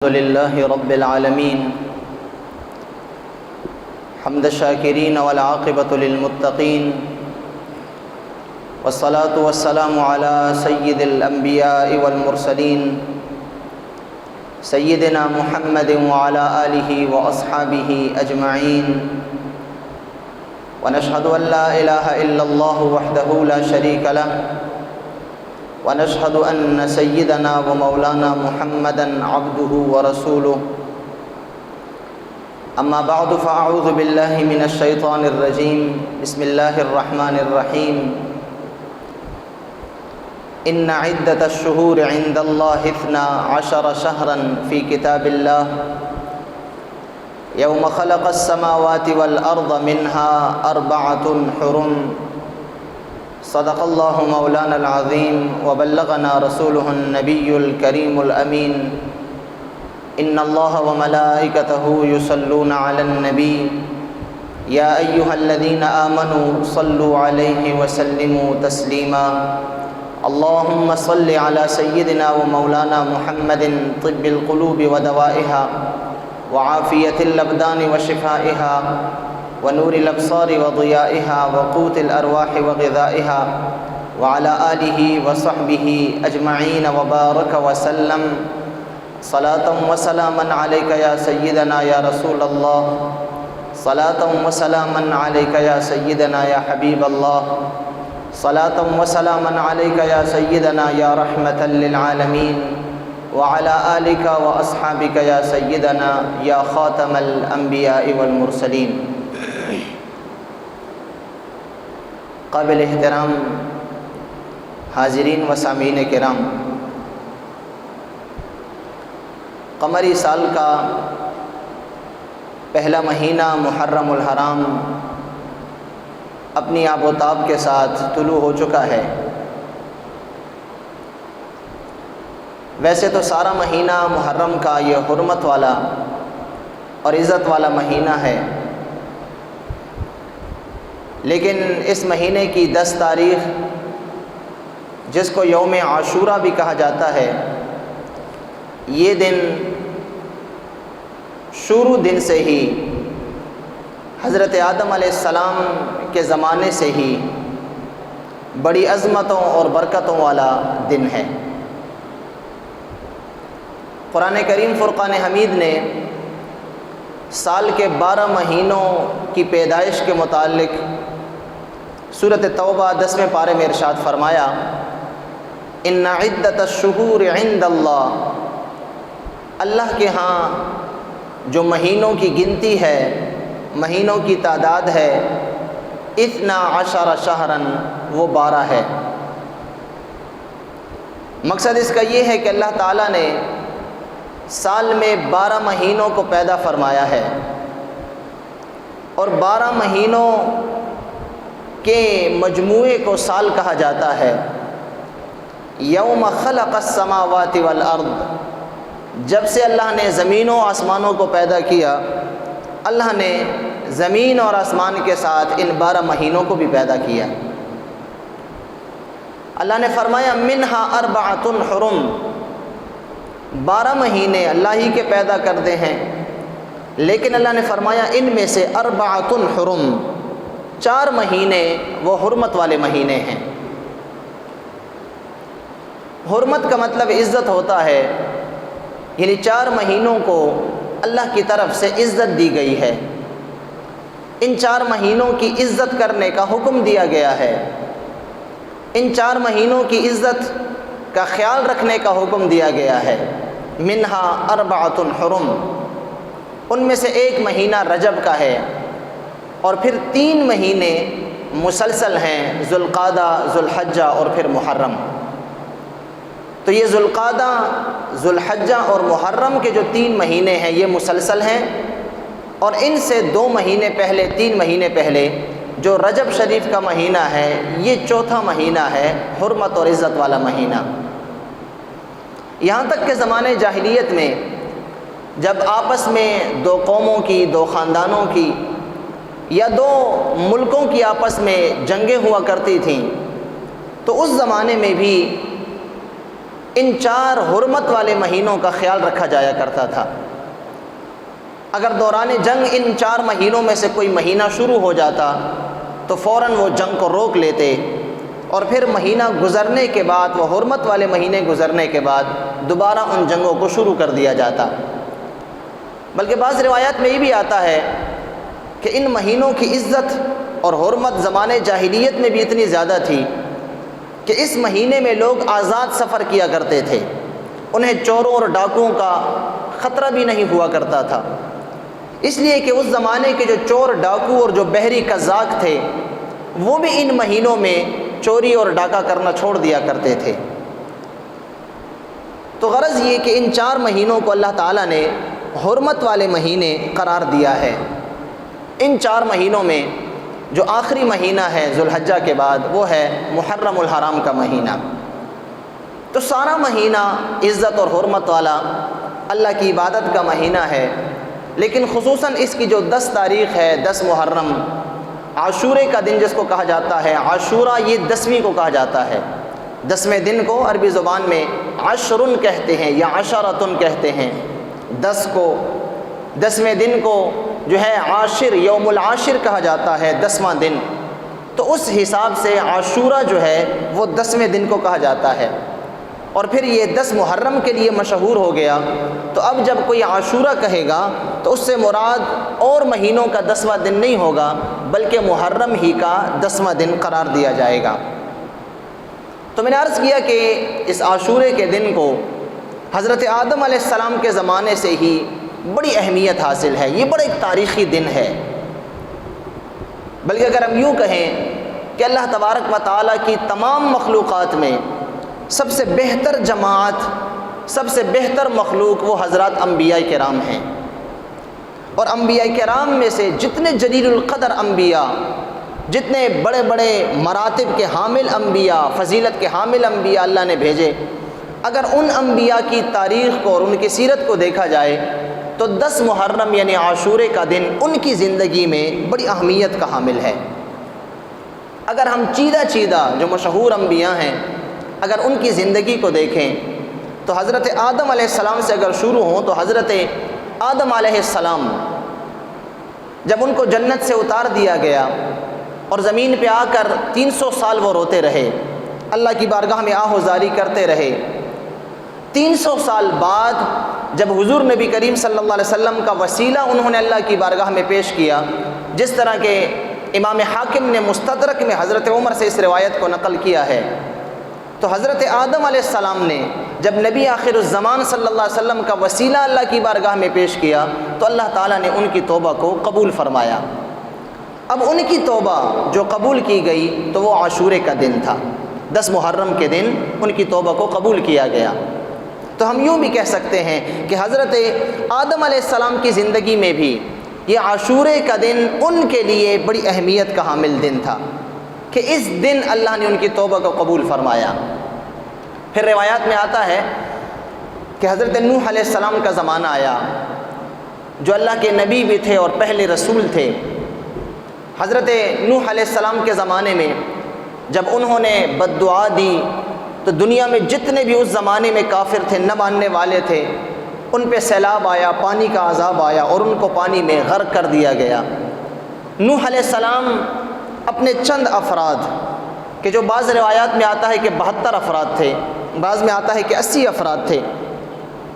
الحمد لله رب العالمين حمد الشاكرين والعاقبة للمتقين والصلاة والسلام على سيد الأنبياء والمرسلين سيدنا محمد وعلى آله وأصحابه أجمعين ونشهد أن لا إله إلا الله وحده لا شريك له ونشهد أن سيدنا ومولانا محمدًا عبده ورسوله أما بعد فأعوذ بالله من الشيطان الرجيم بسم الله الرحمن الرحيم إن عدة الشهور عند الله 12 شهرًا في كتاب الله يوم خلق السماوات والأرض منها 4 حرم صدق الله مولانا العظيم وبلغنا رسوله النبي الكريم الأمين إن الله وملائكته يصلون على النبي يا أيها الذين آمنوا صلوا عليه وسلموا تسليما اللهم صل على سيدنا ومولانا محمد طب القلوب ودوائها وعافية الأبدان وشفائها ونور الأبصار وضيائها وقوت الأرواح وغذائها وعلى آله وصحبه أجمعين وبارك وسلم صلاة وسلاما عليك يا سيدنا يا رسول الله صلاة وسلاما عليك يا سيدنا يا حبيب الله صلاة وسلاما عليك يا سيدنا يا رحمة للعالمين وعلى آلك وأصحابك يا سيدنا يا خاتم الأنبياء والمرسلين قابل احترام حاضرین و سامعین کرام، قمری سال کا پہلا مہینہ محرم الحرام اپنی آب و تاب کے ساتھ طلوع ہو چکا ہے۔ ویسے تو سارا مہینہ محرم کا یہ حرمت والا اور عزت والا مہینہ ہے، لیکن اس مہینے کی 10 تاریخ جس کو یوم عاشورہ بھی کہا جاتا ہے، یہ دن شروع دن سے ہی حضرت آدم علیہ السلام کے زمانے سے ہی بڑی عظمتوں اور برکتوں والا دن ہے۔ قرآن کریم فرقان حمید نے سال کے 12 مہینوں کی پیدائش کے متعلق سورۃ توبہ 10ویں پارے میں ارشاد فرمایا، ان عدت الشہور عند اللہ کے ہاں جو مہینوں کی گنتی ہے، مہینوں کی تعداد ہے، 12 شہراً، وہ 12 ہے۔ مقصد اس کا یہ ہے کہ اللہ تعالیٰ نے سال میں 12 مہینوں کو پیدا فرمایا ہے، اور 12 مہینوں کے مجموعے کو سال کہا جاتا ہے۔ یوم خلق السماوات والارض، جب سے اللہ نے زمینوں و آسمانوں کو پیدا کیا، اللہ نے زمین اور آسمان کے ساتھ ان 12 مہینوں کو بھی پیدا کیا۔ اللہ نے فرمایا منہا 4 حرم، 12 مہینے اللہ ہی کے پیدا کرتے ہیں، لیکن اللہ نے فرمایا ان میں سے 4 حرم، 4 مہینے وہ حرمت والے مہینے ہیں۔ حرمت کا مطلب عزت ہوتا ہے، یعنی 4 مہینوں کو اللہ کی طرف سے عزت دی گئی ہے، ان 4 مہینوں کی عزت کرنے کا حکم دیا گیا ہے، ان 4 مہینوں کی عزت کا خیال رکھنے کا حکم دیا گیا ہے۔ منہا 4 حرم، ان میں سے ایک مہینہ رجب کا ہے، اور پھر 3 مہینے مسلسل ہیں، ذوالقعدہ، ذوالحجہ اور پھر محرم۔ تو یہ ذوالقعدہ، ذوالحجہ اور محرم کے جو 3 مہینے ہیں یہ مسلسل ہیں، اور ان سے 2 مہینے پہلے، 3 مہینے پہلے جو رجب شریف کا مہینہ ہے، یہ 4تھا مہینہ ہے، حرمت اور عزت والا مہینہ۔ یہاں تک کہ زمانے جاہلیت میں جب آپس میں 2 قوموں کی، 2 خاندانوں کی یا 2 ملکوں کی آپس میں جنگیں ہوا کرتی تھیں، تو اس زمانے میں بھی ان 4 حرمت والے مہینوں کا خیال رکھا جایا کرتا تھا۔ اگر دوران جنگ ان 4 مہینوں میں سے کوئی مہینہ شروع ہو جاتا تو فوراً وہ جنگ کو روک لیتے، اور پھر مہینہ گزرنے کے بعد، وہ حرمت والے مہینے گزرنے کے بعد دوبارہ ان جنگوں کو شروع کر دیا جاتا۔ بلکہ بعض روایات میں یہ بھی آتا ہے کہ ان مہینوں کی عزت اور حرمت زمانے جاہلیت میں بھی اتنی زیادہ تھی کہ اس مہینے میں لوگ آزاد سفر کیا کرتے تھے، انہیں چوروں اور ڈاکوؤں کا خطرہ بھی نہیں ہوا کرتا تھا، اس لیے کہ اس زمانے کے جو چور ڈاکو اور جو بحری قزاق تھے وہ بھی ان مہینوں میں چوری اور ڈاکہ کرنا چھوڑ دیا کرتے تھے۔ تو غرض یہ کہ ان 4 مہینوں کو اللہ تعالیٰ نے حرمت والے مہینے قرار دیا ہے۔ ان 4 مہینوں میں جو آخری مہینہ ہے ذوالحجہ کے بعد وہ ہے محرم الحرام کا مہینہ۔ تو سارا مہینہ عزت اور حرمت والا اللہ کی عبادت کا مہینہ ہے، لیکن خصوصاً اس کی جو 10 تاریخ ہے، 10 محرم، عاشورے کا دن جس کو کہا جاتا ہے، عاشورہ یہ 10ویں کو کہا جاتا ہے۔ 10ویں دن کو عربی زبان میں عشرن کہتے ہیں یا عشرتن کہتے ہیں۔ 10ویں دن کو جو ہے عاشر، یوم العاشر کہا جاتا ہے، 10واں دن۔ تو اس حساب سے عاشورہ جو ہے وہ 10ویں دن کو کہا جاتا ہے، اور پھر یہ 10 محرم کے لیے مشہور ہو گیا۔ تو اب جب کوئی عاشورہ کہے گا تو اس سے مراد اور مہینوں کا 10واں دن نہیں ہوگا، بلکہ محرم ہی کا 10واں دن قرار دیا جائے گا۔ تو میں نے عرض کیا کہ اس عاشورے کے دن کو حضرت آدم علیہ السلام کے زمانے سے ہی بڑی اہمیت حاصل ہے، یہ بڑا ایک تاریخی دن ہے۔ بلکہ اگر ہم یوں کہیں کہ اللہ تبارک و تعالیٰ کی تمام مخلوقات میں سب سے بہتر جماعت، سب سے بہتر مخلوق وہ حضرات انبیاء کرام ہیں، اور انبیاء کرام میں سے جتنے جلیل القدر انبیاء، جتنے بڑے بڑے مراتب کے حامل انبیاء، فضیلت کے حامل انبیاء اللہ نے بھیجے، اگر ان انبیاء کی تاریخ کو اور ان کی سیرت کو دیکھا جائے تو 10 محرم یعنی عاشورے کا دن ان کی زندگی میں بڑی اہمیت کا حامل ہے۔ اگر ہم چیدہ جو مشہور انبیاء ہیں اگر ان کی زندگی کو دیکھیں تو حضرت آدم علیہ السلام سے اگر شروع ہوں تو حضرت آدم علیہ السلام جب ان کو جنت سے اتار دیا گیا اور زمین پہ آ کر 300 سال وہ روتے رہے، اللہ کی بارگاہ میں آہ و زاری کرتے رہے۔ 300 سال بعد جب حضور نبی کریم صلی اللہ علیہ وسلم کا وسیلہ انہوں نے اللہ کی بارگاہ میں پیش کیا، جس طرح کہ امام حاکم نے مستدرک میں حضرت عمر سے اس روایت کو نقل کیا ہے، تو حضرت آدم علیہ السلام نے جب نبی آخر الزمان صلی اللہ علیہ وسلم کا وسیلہ اللہ کی بارگاہ میں پیش کیا تو اللہ تعالیٰ نے ان کی توبہ کو قبول فرمایا۔ اب ان کی توبہ جو قبول کی گئی تو وہ عاشورے کا دن تھا، 10 محرم کے دن ان کی توبہ کو قبول کیا گیا۔ تو ہم یوں بھی کہہ سکتے ہیں کہ حضرت آدم علیہ السلام کی زندگی میں بھی یہ عاشورے کا دن ان کے لیے بڑی اہمیت کا حامل دن تھا کہ اس دن اللہ نے ان کی توبہ کو قبول فرمایا۔ پھر روایات میں آتا ہے کہ حضرت نوح علیہ السلام کا زمانہ آیا، جو اللہ کے نبی بھی تھے اور پہلے رسول تھے۔ حضرت نوح علیہ السلام کے زمانے میں جب انہوں نے بد دعا دی تو دنیا میں جتنے بھی اس زمانے میں کافر تھے، نہ ماننے والے تھے، ان پہ سیلاب آیا، پانی کا عذاب آیا اور ان کو پانی میں غرق کر دیا گیا۔ نوح علیہ السلام اپنے چند افراد کہ جو بعض روایات میں آتا ہے کہ 72 افراد تھے، بعض میں آتا ہے کہ 80 افراد تھے،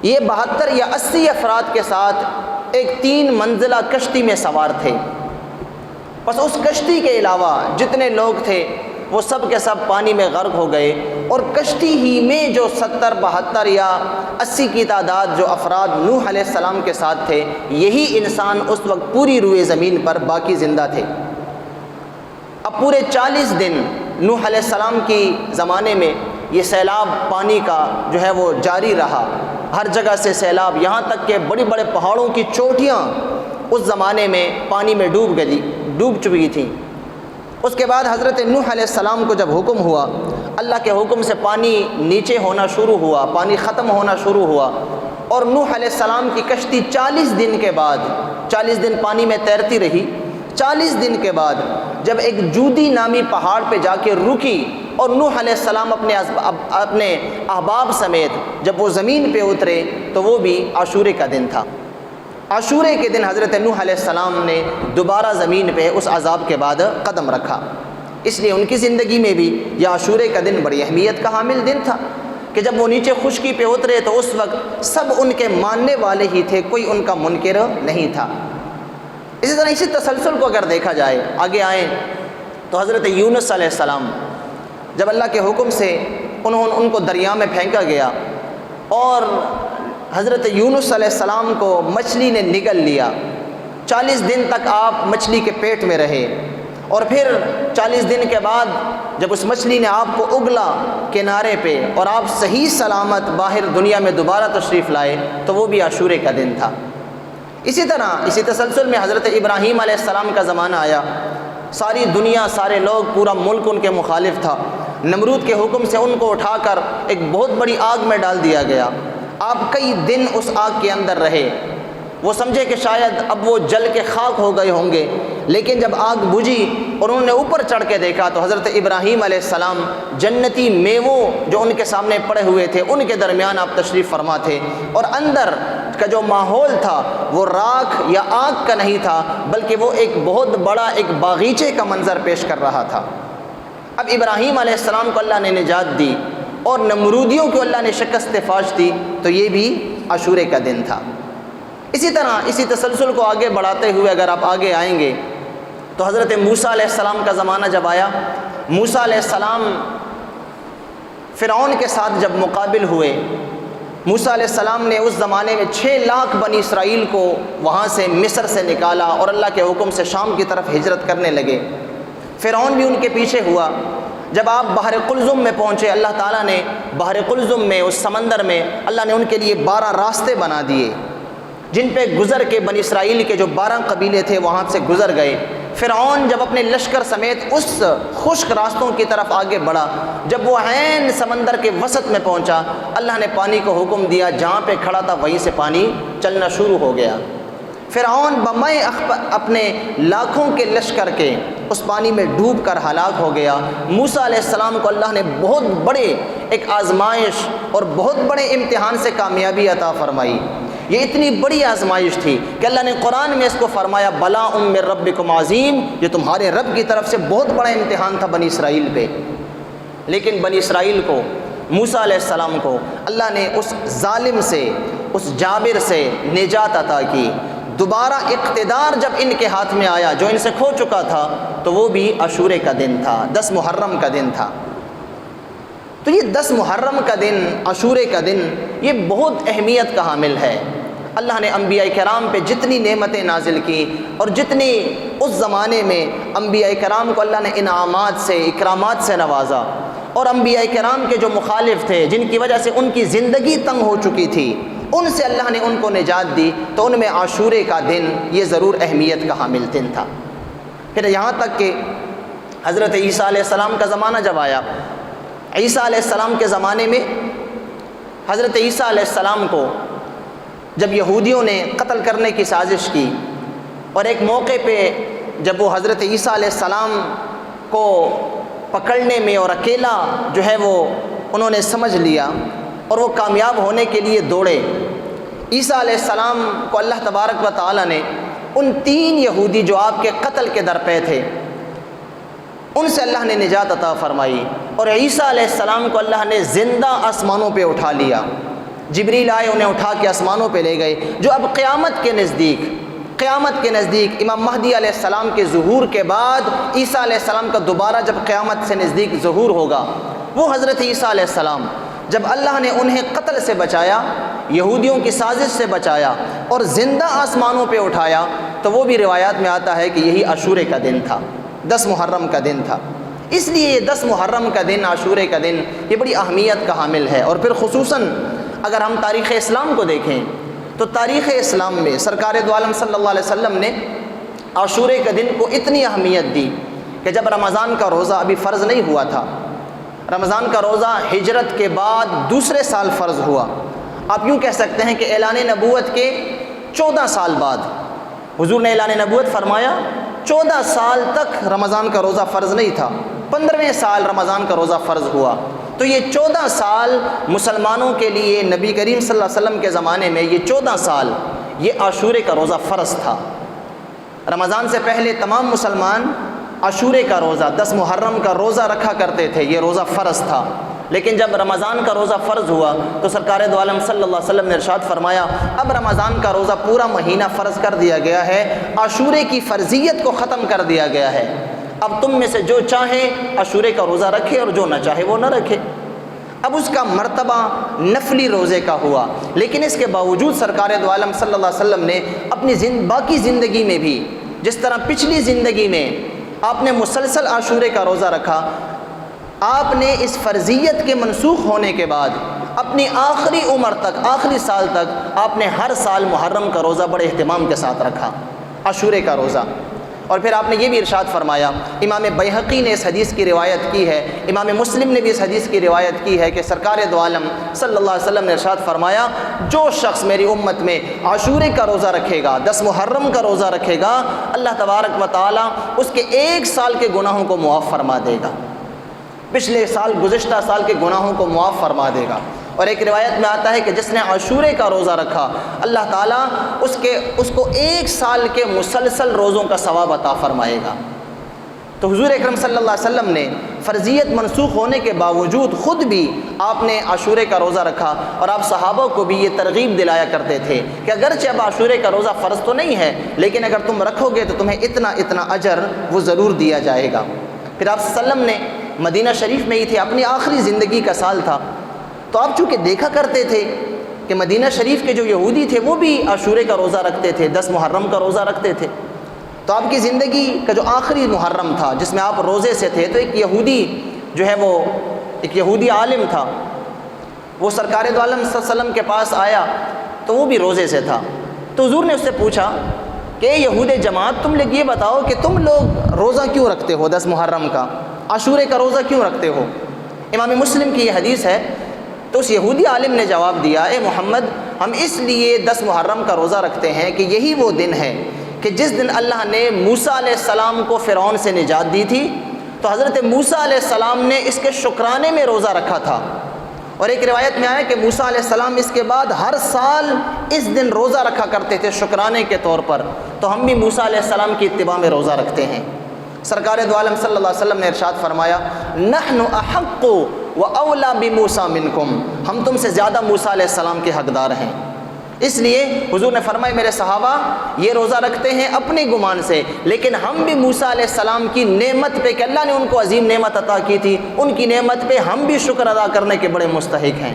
یہ 72 یا 80 افراد کے ساتھ ایک 3 منزلہ کشتی میں سوار تھے۔ بس اس کشتی کے علاوہ جتنے لوگ تھے وہ سب کے سب پانی میں غرق ہو گئے، اور کشتی ہی میں جو 70 72 یا 80 کی تعداد جو افراد نوح علیہ السلام کے ساتھ تھے، یہی انسان اس وقت پوری روئے زمین پر باقی زندہ تھے۔ اب پورے 40 دن نوح علیہ السلام کی زمانے میں یہ سیلاب پانی کا جو ہے وہ جاری رہا، ہر جگہ سے سیلاب، یہاں تک کہ بڑے بڑے پہاڑوں کی چوٹیاں اس زمانے میں پانی میں ڈوب چکی تھیں۔ اس کے بعد حضرت نوح علیہ السلام کو جب حکم ہوا، اللہ کے حکم سے پانی نیچے ہونا شروع ہوا، پانی ختم ہونا شروع ہوا، اور نوح علیہ السلام کی کشتی 40 دن کے بعد، 40 دن پانی میں تیرتی رہی، 40 دن کے بعد جب ایک جودی نامی پہاڑ پہ جا کے رکی اور نوح علیہ السلام اپنے احباب سمیت جب وہ زمین پہ اترے تو وہ بھی عاشورے کا دن تھا۔ عاشورے کے دن حضرت نوح علیہ السلام نے دوبارہ زمین پہ اس عذاب کے بعد قدم رکھا، اس لیے ان کی زندگی میں بھی یہ عاشورے کا دن بڑی اہمیت کا حامل دن تھا کہ جب وہ نیچے خشکی پہ اترے تو اس وقت سب ان کے ماننے والے ہی تھے، کوئی ان کا منکر نہیں تھا۔ اسی طرح اسی تسلسل کو اگر دیکھا جائے آگے آئیں تو حضرت یونس علیہ السلام جب اللہ کے حکم سے ان کو دریا میں پھینکا گیا اور حضرت یونس علیہ السلام کو مچھلی نے نگل لیا، 40 دن تک آپ مچھلی کے پیٹ میں رہے، اور پھر 40 دن کے بعد جب اس مچھلی نے آپ کو اگلا کنارے پہ اور آپ صحیح سلامت باہر دنیا میں دوبارہ تشریف لائے تو وہ بھی عاشورے کا دن تھا۔ اسی طرح اسی تسلسل میں حضرت ابراہیم علیہ السلام کا زمانہ آیا، ساری دنیا سارے لوگ پورا ملک ان کے مخالف تھا، نمرود کے حکم سے ان کو اٹھا کر ایک بہت بڑی آگ میں ڈال دیا گیا۔ آپ کئی دن اس آگ کے اندر رہے، وہ سمجھے کہ شاید اب وہ جل کے خاک ہو گئے ہوں گے، لیکن جب آگ بجھی اور انہوں نے اوپر چڑھ کے دیکھا تو حضرت ابراہیم علیہ السلام جنتی میووں جو ان کے سامنے پڑے ہوئے تھے ان کے درمیان آپ تشریف فرما تھے، اور اندر کا جو ماحول تھا وہ راکھ یا آگ کا نہیں تھا بلکہ وہ ایک بہت بڑا ایک باغیچے کا منظر پیش کر رہا تھا۔ اب ابراہیم علیہ السلام کو اللہ نے نجات دی اور نمرودیوں کو اللہ نے شکست فاش دی، تو یہ بھی عاشورے کا دن تھا۔ اسی طرح اسی تسلسل کو آگے بڑھاتے ہوئے اگر آپ آگے آئیں گے تو حضرت موسیٰ علیہ السلام کا زمانہ جب آیا، موسیٰ علیہ السلام فرعون کے ساتھ جب مقابل ہوئے، موسیٰ علیہ السلام نے اس زمانے میں 6 لاکھ بنی اسرائیل کو وہاں سے مصر سے نکالا اور اللہ کے حکم سے شام کی طرف ہجرت کرنے لگے۔ فرعون بھی ان کے پیچھے ہوا۔ جب آپ بحر قلزم میں پہنچے، اللہ تعالیٰ نے بحر قلزم میں اس سمندر میں اللہ نے ان کے لیے 12 راستے بنا دیے جن پہ گزر کے بنی اسرائیل کے جو 12 قبیلے تھے وہاں سے گزر گئے۔ فرعون جب اپنے لشکر سمیت اس خشک راستوں کی طرف آگے بڑھا، جب وہ عین سمندر کے وسط میں پہنچا، اللہ نے پانی کو حکم دیا، جہاں پہ کھڑا تھا وہیں سے پانی چلنا شروع ہو گیا۔ فرعون بمائے اپنے لاکھوں کے لشکر کے اس پانی میں ڈوب کر ہلاک ہو گیا۔ موسیٰ علیہ السلام کو اللہ نے بہت بڑے ایک آزمائش اور بہت بڑے امتحان سے کامیابی عطا فرمائی۔ یہ اتنی بڑی آزمائش تھی کہ اللہ نے قرآن میں اس کو فرمایا بلاء من ربکم عظیم، یہ تمہارے رب کی طرف سے بہت بڑا امتحان تھا بنی اسرائیل پہ۔ لیکن بنی اسرائیل کو، موسیٰ علیہ السلام کو اللہ نے اس ظالم سے، اس جابر سے نجات عطا کی۔ دوبارہ اقتدار جب ان کے ہاتھ میں آیا جو ان سے کھو چکا تھا تو وہ بھی عاشورے کا دن تھا، 10 محرم کا دن تھا۔ تو یہ 10 محرم کا دن، عاشورے کا دن، یہ بہت اہمیت کا حامل ہے۔ اللہ نے انبیاء کرام پہ جتنی نعمتیں نازل کی اور جتنی اس زمانے میں انبیاء کرام کو اللہ نے انعامات سے، اکرامات سے نوازا، اور انبیاء کرام کے جو مخالف تھے جن کی وجہ سے ان کی زندگی تنگ ہو چکی تھی، ان سے اللہ نے ان کو نجات دی، تو ان میں عاشورے کا دن یہ ضرور اہمیت کا حامل دن تھا۔ پھر یہاں تک کہ حضرت عیسیٰ علیہ السلام کا زمانہ جب آیا، عیسیٰ علیہ السلام کے زمانے میں حضرت عیسیٰ علیہ السلام کو جب یہودیوں نے قتل کرنے کی سازش کی، اور ایک موقع پہ جب وہ حضرت عیسیٰ علیہ السلام کو پکڑنے میں اور اکیلا جو ہے وہ انہوں نے سمجھ لیا اور وہ کامیاب ہونے کے لیے دوڑے، عیسیٰ علیہ السلام کو اللہ تبارک و تعالیٰ نے ان 3 یہودی جو آپ کے قتل کے در پہ تھے ان سے اللہ نے نجات عطا فرمائی، اور عیسیٰ علیہ السلام کو اللہ نے زندہ آسمانوں پہ اٹھا لیا۔ جبریل آئے، انہیں اٹھا کے آسمانوں پہ لے گئے، جو اب قیامت کے نزدیک امام مہدی علیہ السلام کے ظہور کے بعد عیسیٰ علیہ السلام کا دوبارہ جب قیامت سے نزدیک ظہور ہوگا، وہ حضرت عیسیٰ علیہ السلام جب اللہ نے انہیں قتل سے بچایا، یہودیوں کی سازش سے بچایا اور زندہ آسمانوں پہ اٹھایا، تو وہ بھی روایات میں آتا ہے کہ یہی عاشورے کا دن تھا، 10 محرم کا دن تھا۔ اس لیے یہ 10 محرم کا دن، عاشورے کا دن، یہ بڑی اہمیت کا حامل ہے۔ اور پھر خصوصاً اگر ہم تاریخ اسلام کو دیکھیں تو تاریخ اسلام میں سرکار دو عالم صلی اللہ علیہ وسلم نے عاشورے کے دن کو اتنی اہمیت دی کہ جب رمضان کا روزہ ابھی فرض نہیں ہوا تھا، رمضان کا روزہ ہجرت کے بعد دوسرے سال فرض ہوا، آپ یوں کہہ سکتے ہیں کہ اعلان نبوت کے 14 سال بعد حضور نے اعلان نبوت فرمایا، 14 سال تک رمضان کا روزہ فرض نہیں تھا، 15ویں سال رمضان کا روزہ فرض ہوا، تو یہ 14 سال مسلمانوں کے لیے نبی کریم صلی اللہ علیہ وسلم کے زمانے میں یہ 14 سال یہ عاشورے کا روزہ فرض تھا۔ رمضان سے پہلے تمام مسلمان عاشورے کا روزہ 10 محرم کا روزہ رکھا کرتے تھے، یہ روزہ فرض تھا۔ لیکن جب رمضان کا روزہ فرض ہوا تو سرکار دو عالم صلی اللہ علیہ وسلم نے ارشاد فرمایا اب رمضان کا روزہ پورا مہینہ فرض کر دیا گیا ہے، عاشورے کی فرضیت کو ختم کر دیا گیا ہے، اب تم میں سے جو چاہے عاشورے کا روزہ رکھے اور جو نہ چاہے وہ نہ رکھے۔ اب اس کا مرتبہ نفلی روزے کا ہوا، لیکن اس کے باوجود سرکار دو عالم صلی اللہ علیہ وسلم نے اپنی باقی زندگی میں بھی، جس طرح پچھلی زندگی میں آپ نے مسلسل عاشورے کا روزہ رکھا، آپ نے اس فرضیت کے منسوخ ہونے کے بعد اپنی آخری عمر تک، آخری سال تک آپ نے ہر سال محرم کا روزہ بڑے اہتمام کے ساتھ رکھا، عاشورے کا روزہ۔ اور پھر آپ نے یہ بھی ارشاد فرمایا، امام بیہقی نے اس حدیث کی روایت کی ہے، امام مسلم نے بھی اس حدیث کی روایت کی ہے کہ سرکار دو عالم صلی اللہ علیہ وسلم نے ارشاد فرمایا جو شخص میری امت میں عاشورے کا روزہ رکھے گا، 10 محرم کا روزہ رکھے گا، اللہ تبارک و تعالی اس کے 1 سال کے گناہوں کو معاف فرما دے گا، پچھلے سال گزشتہ سال کے گناہوں کو معاف فرما دے گا۔ اور ایک روایت میں آتا ہے کہ جس نے عاشورے کا روزہ رکھا اللہ تعالیٰ اس کو 1 سال کے مسلسل روزوں کا ثواب عطا فرمائے گا۔ تو حضور اکرم صلی اللہ علیہ وسلم نے فرضیت منسوخ ہونے کے باوجود خود بھی آپ نے عاشورے کا روزہ رکھا، اور آپ صحابہ کو بھی یہ ترغیب دلایا کرتے تھے کہ اگرچہ اب عاشورے کا روزہ فرض تو نہیں ہے، لیکن اگر تم رکھو گے تو تمہیں اتنا اتنا اجر وہ ضرور دیا جائے گا۔ پھر آپ صلی اللہ علیہ وسلم نے مدینہ شریف میں ہی تھے، اپنی آخری زندگی کا سال تھا، تو آپ چونکہ دیکھا کرتے تھے کہ مدینہ شریف کے جو یہودی تھے وہ بھی عاشورے کا روزہ رکھتے تھے، 10 محرم کا روزہ رکھتے تھے، تو آپ کی زندگی کا جو آخری محرم تھا جس میں آپ روزے سے تھے، تو ایک یہودی جو ہے وہ ایک یہودی عالم تھا، وہ سرکار دو عالم صلی اللہ علیہ وسلم کے پاس آیا تو وہ بھی روزے سے تھا، تو حضور نے اس سے پوچھا کہ یہود جماعت تم لوگ یہ بتاؤ کہ تم لوگ روزہ کیوں رکھتے ہو 10 محرم کا، عاشورے کا روزہ کیوں رکھتے ہو؟ امام مسلم کی یہ حدیث ہے۔ تو اس یہودی عالم نے جواب دیا اے محمد ہم اس لیے 10 محرم کا روزہ رکھتے ہیں کہ یہی وہ دن ہے کہ جس دن اللہ نے موسیٰ علیہ السلام کو فرعون سے نجات دی تھی، تو حضرت موسیٰ علیہ السلام نے اس کے شکرانے میں روزہ رکھا تھا، اور ایک روایت میں آیا کہ موسیٰ علیہ السلام اس کے بعد ہر سال اس دن روزہ رکھا کرتے تھے شکرانے کے طور پر، تو ہم بھی موسیٰ علیہ السلام کی اتباع میں روزہ رکھتے ہیں۔ سرکار دو عالم صلی اللہ علیہ وسلم نے ارشاد فرمایا نحن احق و اولا بموسیٰ منکم، ہم تم سے زیادہ موسیٰ علیہ السلام کے حقدار ہیں۔ اس لیے حضور نے فرمایا میرے صحابہ یہ روزہ رکھتے ہیں اپنے گمان سے، لیکن ہم بھی موسیٰ علیہ السلام کی نعمت پہ کہ اللہ نے ان کو عظیم نعمت عطا کی تھی، ان کی نعمت پہ ہم بھی شکر ادا کرنے کے بڑے مستحق ہیں۔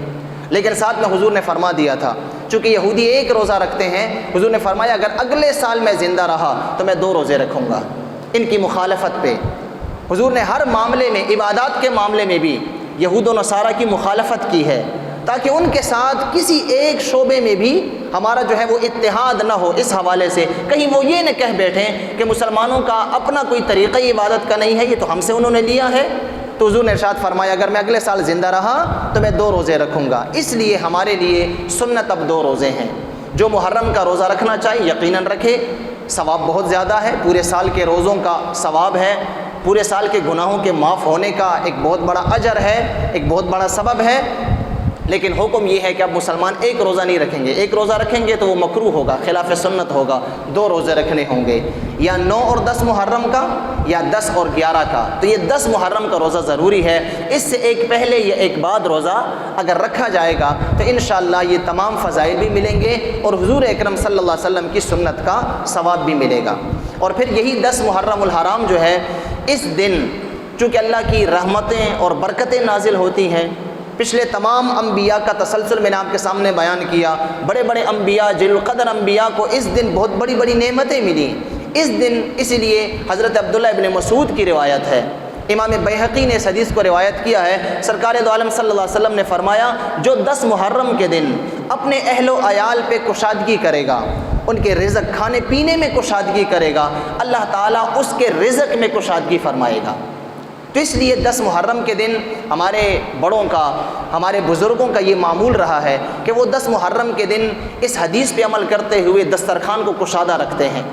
لیکن ساتھ میں حضور نے فرما دیا تھا چونکہ یہودی ایک روزہ رکھتے ہیں، حضور نے فرمایا اگر اگلے سال میں زندہ رہا تو میں 2 روزے رکھوں گا ان کی مخالفت پہ۔ حضور نے ہر معاملے میں، عبادات کے معاملے میں بھی یہود و نصارہ کی مخالفت کی ہے تاکہ ان کے ساتھ کسی ایک شعبے میں بھی ہمارا جو ہے وہ اتحاد نہ ہو، اس حوالے سے کہیں وہ یہ نہ کہہ بیٹھیں کہ مسلمانوں کا اپنا کوئی طریقہ عبادت کا نہیں ہے، یہ تو ہم سے انہوں نے لیا ہے۔ تو حضور نے ارشاد فرمایا اگر میں اگلے سال زندہ رہا تو میں 2 روزے رکھوں گا۔ اس لیے ہمارے لیے سنت اب 2 روزے ہیں۔ جو محرم کا روزہ رکھنا چاہیے یقیناً رکھے، ثواب بہت زیادہ ہے، پورے سال کے روزوں کا ثواب ہے، پورے سال کے گناہوں کے معاف ہونے کا ایک بہت بڑا اجر ہے، ایک بہت بڑا سبب ہے۔ لیکن حکم یہ ہے کہ اب مسلمان 1 روزہ نہیں رکھیں گے، 1 روزہ رکھیں گے تو وہ مکروہ ہوگا، خلاف سنت ہوگا، 2 روزے رکھنے ہوں گے، یا 9 اور 10 محرم کا یا 10 اور 11 کا۔ تو یہ 10 محرم کا روزہ ضروری ہے، اس سے ایک پہلے یا ایک بعد روزہ اگر رکھا جائے گا تو انشاءاللہ یہ تمام فضائل بھی ملیں گے اور حضور اکرم صلی اللہ علیہ وسلم کی سنت کا ثواب بھی ملے گا۔ اور پھر یہی 10 محرم الحرام جو ہے، اس دن چونکہ اللہ کی رحمتیں اور برکتیں نازل ہوتی ہیں، پچھلے تمام انبیاء کا تسلسل میں نے آپ کے سامنے بیان کیا، بڑے بڑے انبیاء، جلیل القدر انبیاء کو اس دن بہت بڑی بڑی نعمتیں ملیں اس دن۔ اس لیے حضرت عبداللہ ابن مسعود کی روایت ہے، امام بیہقی نے اس حدیث کو روایت کیا ہے، سرکار دو عالم صلی اللہ علیہ وسلم نے فرمایا جو 10 محرم کے دن اپنے اہل و عیال پہ کشادگی کرے گا، ان کے رزق کھانے پینے میں کشادگی کرے گا، اللہ تعالیٰ اس کے رزق میں کشادگی فرمائے گا۔ تو اس لیے 10 محرم کے دن ہمارے بڑوں کا، ہمارے بزرگوں کا یہ معمول رہا ہے کہ وہ 10 محرم کے دن اس حدیث پہ عمل کرتے ہوئے دسترخوان کو کشادہ رکھتے ہیں،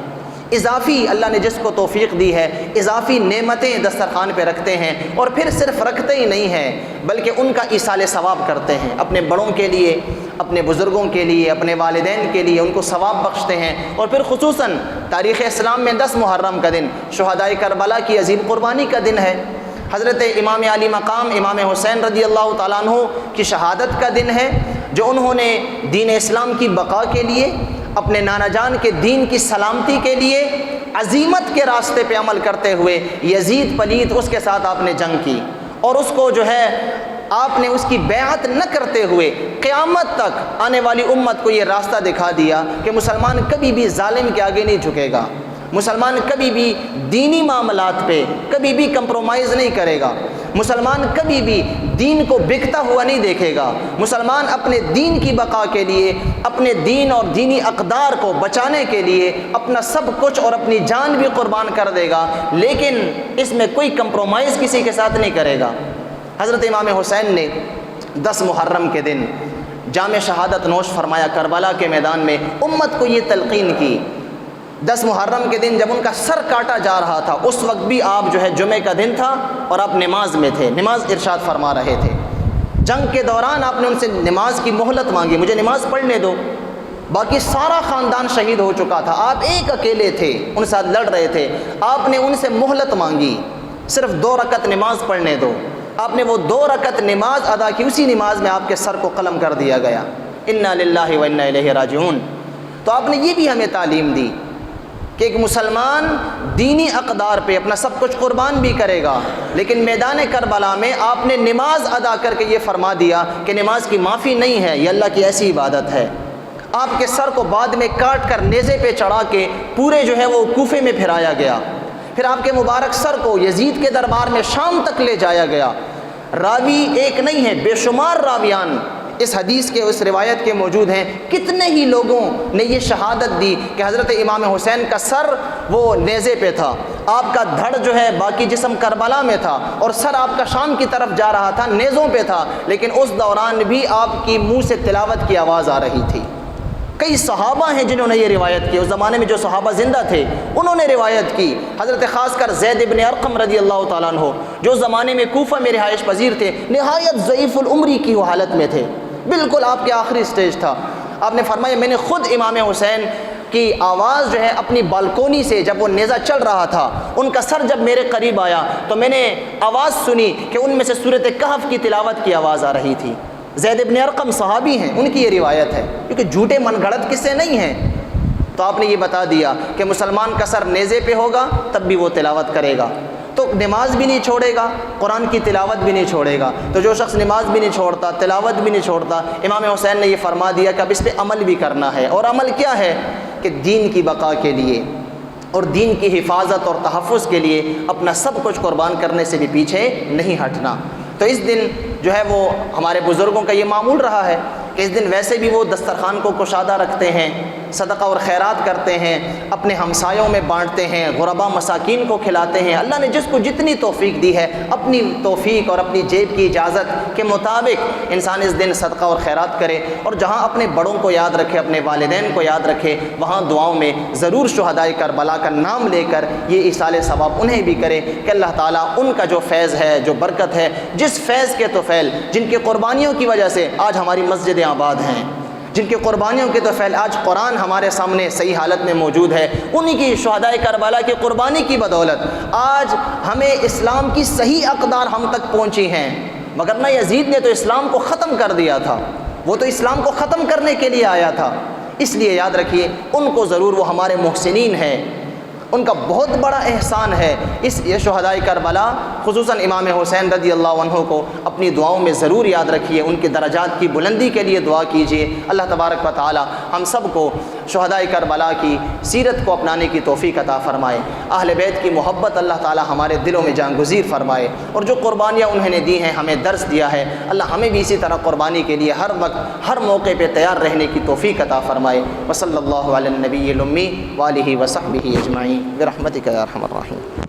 اضافی اللہ نے جس کو توفیق دی ہے اضافی نعمتیں دسترخوان پہ رکھتے ہیں، اور پھر صرف رکھتے ہی نہیں ہیں بلکہ ان کا ایصال ثواب کرتے ہیں، اپنے بڑوں کے لیے، اپنے بزرگوں کے لیے، اپنے والدین کے لیے ان کو ثواب بخشتے ہیں۔ اور پھر خصوصاً تاریخ اسلام میں 10 محرم کا دن شہدائے کربلا کی عظیم قربانی کا دن ہے، حضرت امام علی مقام امام حسین رضی اللہ تعالیٰ عنہ کی شہادت کا دن ہے، جو انہوں نے دین اسلام کی بقا کے لیے، اپنے نانا جان کے دین کی سلامتی کے لیے عزیمت کے راستے پہ عمل کرتے ہوئے یزید پلید اس کے ساتھ آپ نے جنگ کی، اور اس کو جو ہے آپ نے اس کی بیعت نہ کرتے ہوئے قیامت تک آنے والی امت کو یہ راستہ دکھا دیا کہ مسلمان کبھی بھی ظالم کے آگے نہیں جھکے گا، مسلمان کبھی بھی دینی معاملات پہ کبھی بھی کمپرومائز نہیں کرے گا، مسلمان کبھی بھی دین کو بکتا ہوا نہیں دیکھے گا، مسلمان اپنے دین کی بقا کے لیے، اپنے دین اور دینی اقدار کو بچانے کے لیے اپنا سب کچھ اور اپنی جان بھی قربان کر دے گا، لیکن اس میں کوئی کمپرومائز کسی کے ساتھ نہیں کرے گا۔ حضرت امام حسین نے 10 محرم کے دن جام شہادت نوش فرمایا کربلا کے میدان میں، امت کو یہ تلقین کی۔ 10 محرم کے دن جب ان کا سر کاٹا جا رہا تھا اس وقت بھی آپ جو ہے جمعے کا دن تھا اور آپ نماز میں تھے، نماز ارشاد فرما رہے تھے۔ جنگ کے دوران آپ نے ان سے نماز کی مہلت مانگی، مجھے نماز پڑھنے دو، باقی سارا خاندان شہید ہو چکا تھا، آپ ایک اکیلے تھے، ان ساتھ لڑ رہے تھے، آپ نے ان سے مہلت مانگی، صرف 2 رکعت نماز پڑھنے دو۔ آپ نے وہ 2 رکعت نماز ادا کی، اسی نماز میں آپ کے سر کو قلم کر دیا گیا، انا للہ و انا الیہ راجعون۔ تو آپ نے یہ بھی ہمیں تعلیم دی کہ ایک مسلمان دینی اقدار پہ اپنا سب کچھ قربان بھی کرے گا، لیکن میدان کربلا میں آپ نے نماز ادا کر کے یہ فرما دیا کہ نماز کی معافی نہیں ہے، یہ اللہ کی ایسی عبادت ہے۔ آپ کے سر کو بعد میں کاٹ کر نیزے پہ چڑھا کے پورے جو ہے وہ کوفے میں پھرایا گیا، پھر آپ کے مبارک سر کو یزید کے دربار میں شام تک لے جایا گیا۔ راوی ایک نہیں ہے، بے شمار راویان اس حدیث کے اس روایت کے موجود ہیں، کتنے ہی لوگوں نے یہ شہادت دی کہ حضرت امام حسین کا سر وہ نیزے پہ تھا، آپ کا دھڑ جو ہے باقی جسم کربلا میں تھا، اور سر آپ کا شام کی طرف جا رہا تھا، نیزوں پہ تھا، لیکن اس دوران بھی آپ کی منہ سے تلاوت کی آواز آ رہی تھی۔ کئی صحابہ ہیں جنہوں نے یہ روایت کی، اس زمانے میں جو صحابہ زندہ تھے انہوں نے روایت کی، حضرت خاص کر زید ابن ارقم رضی اللہ تعالیٰ عنہ جو زمانے میں کوفہ میں رہائش پذیر تھے، نہایت ضعیف العمری کی حالت میں تھے، بالکل آپ کے آخری سٹیج تھا۔ آپ نے فرمایا میں نے خود امام حسین کی آواز جو ہے اپنی بالکونی سے، جب وہ نیزہ چل رہا تھا، ان کا سر جب میرے قریب آیا تو میں نے آواز سنی کہ ان میں سے سورۃ کہف کی تلاوت کی آواز آ رہی تھی۔ زید ابن ارقم صحابی ہیں، ان کی یہ روایت ہے، کیونکہ جھوٹے من گھڑت قصے نہیں ہیں۔ تو آپ نے یہ بتا دیا کہ مسلمان کا سر نیزے پہ ہوگا تب بھی وہ تلاوت کرے گا، تو نماز بھی نہیں چھوڑے گا، قرآن کی تلاوت بھی نہیں چھوڑے گا۔ تو جو شخص نماز بھی نہیں چھوڑتا، تلاوت بھی نہیں چھوڑتا، امام حسین نے یہ فرما دیا کہ اب اس پہ عمل بھی کرنا ہے، اور عمل کیا ہے کہ دین کی بقا کے لیے اور دین کی حفاظت اور تحفظ کے لیے اپنا سب کچھ قربان کرنے سے بھی پیچھے نہیں ہٹنا۔ تو اس دن جو ہے وہ ہمارے بزرگوں کا یہ معمول رہا ہے کہ اس دن ویسے بھی وہ دسترخوان کو کشادہ رکھتے ہیں، صدقہ اور خیرات کرتے ہیں، اپنے ہمسایوں میں بانٹتے ہیں، غربا مساکین کو کھلاتے ہیں۔ اللہ نے جس کو جتنی توفیق دی ہے، اپنی توفیق اور اپنی جیب کی اجازت کے مطابق انسان اس دن صدقہ اور خیرات کرے، اور جہاں اپنے بڑوں کو یاد رکھے، اپنے والدین کو یاد رکھے، وہاں دعاؤں میں ضرور شہدائے کربلا کا نام لے کر یہ ایصال ثواب انہیں بھی کرے کہ اللہ تعالیٰ ان کا جو فیض ہے، جو برکت ہے، جس فیض کے طفیل جن کی قربانیوں کی وجہ سے آج ہماری مسجدیں آباد ہیں، جن کی قربانیوں کے طفیل آج قرآن ہمارے سامنے صحیح حالت میں موجود ہے، انہی کی شہدائے کربلا کی قربانی کی بدولت آج ہمیں اسلام کی صحیح اقدار ہم تک پہنچی ہیں، مگر نہ یزید نے تو اسلام کو ختم کر دیا تھا، وہ تو اسلام کو ختم کرنے کے لیے آیا تھا۔ اس لیے یاد رکھیے ان کو ضرور، وہ ہمارے محسنین ہیں، ان کا بہت بڑا احسان ہے۔ اس یہ شہدائے کربلا خصوصاً امام حسین رضی اللہ عنہ کو اپنی دعاؤں میں ضرور یاد رکھیے، ان کے درجات کی بلندی کے لیے دعا کیجیے۔ اللہ تبارک و تعالی ہم سب کو شہدائے کربلا کی سیرت کو اپنانے کی توفیق عطا فرمائے، اہل بیت کی محبت اللہ تعالی ہمارے دلوں میں جانگزیر فرمائے، اور جو قربانیاں انہوں نے دی ہیں، ہمیں درس دیا ہے، اللہ ہمیں بھی اسی طرح قربانی کے لیے ہر وقت ہر موقع پہ تیار رہنے کی توفیق عطا فرمائے۔ وصلی اللہ علی النبی الامی وآلہ وصحبہ اجمعین برحمتک یا ارحم الراحمین۔